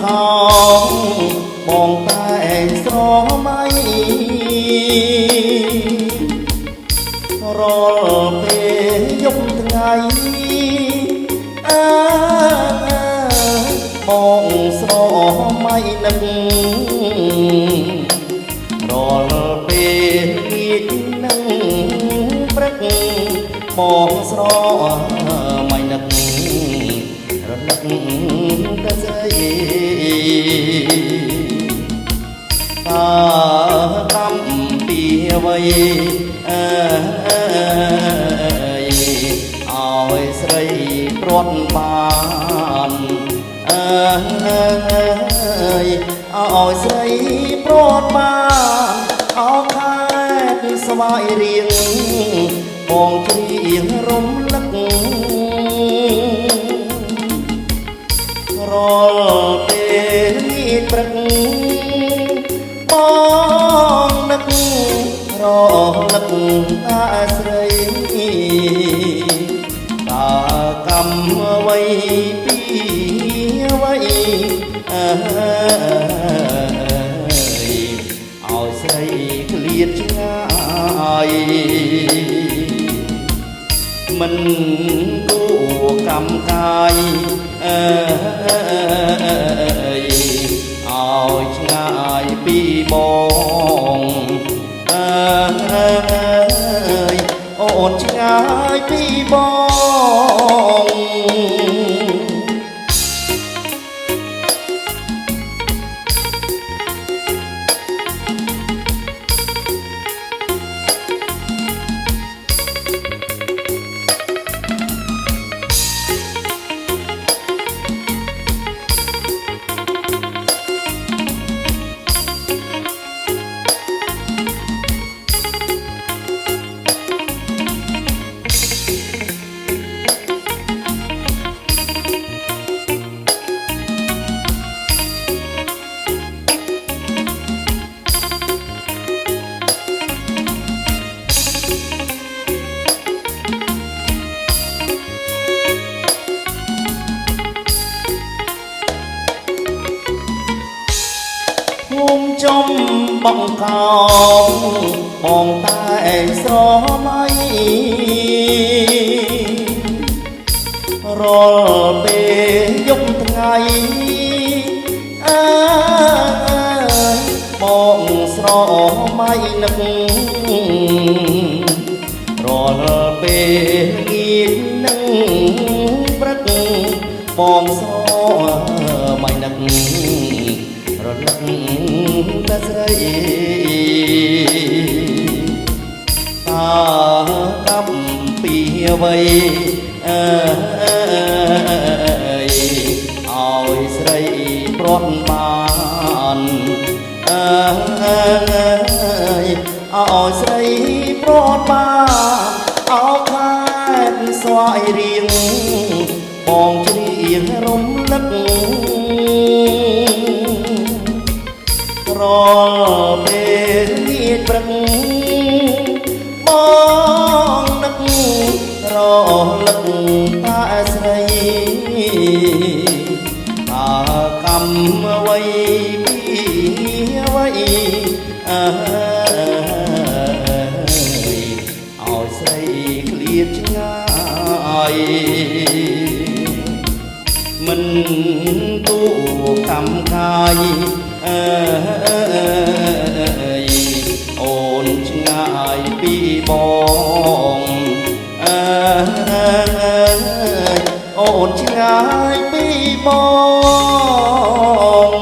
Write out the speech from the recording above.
ខំបងតែស្រមៃរាល់ពេលយប់ថ្ងៃបងស្រមៃនឹករាល់ពេលគៀកនឹងព្រឹកបងស្រមៃនឹករលឹកតែស្រីកម្មពីអ្វីឲ្យស្រីព្រាត់បានឲ្យស្រីព្រាត់បានអោខែស្វាយរៀងបងជ្រៀងរំលឹករាល់ពេលនេះព្រឹកបងនឹករលឹកតែស្រីតើកម្មអ្វីពីអ្វីឲ្យស្រីឃ្លាតឆ្ងាយមិនគួរកម្មកាយឲ្យឆ្ងាយពីបងអូនឆ្ងាយពីបងចំបងខំបងតែស្រមៃរាល់ពេលយប់ថ្ងៃបងស្រមៃនឹករាល់ពេលគៀកនឹងព្រឹកបងស្រមៃនឹករលឹកតែស្រីតើកម្មពីអ្វីឲ្យស្រីព្រាត់បានឲ្យស្រីព្រាត់បានអោខែស្វាយរៀងបងជ្រៀងរំលឹករាល់ពេលនេះព្រឹកបងនឹករលឹកតែស្រីតើកម្មអ្វីពីអ្វីឲ្យស្រីឃ្លាតឆ្ងាយមិនគួរកម្មកាយអូនឆ្ងាយពីបងអូនឆ្ងាយពីបង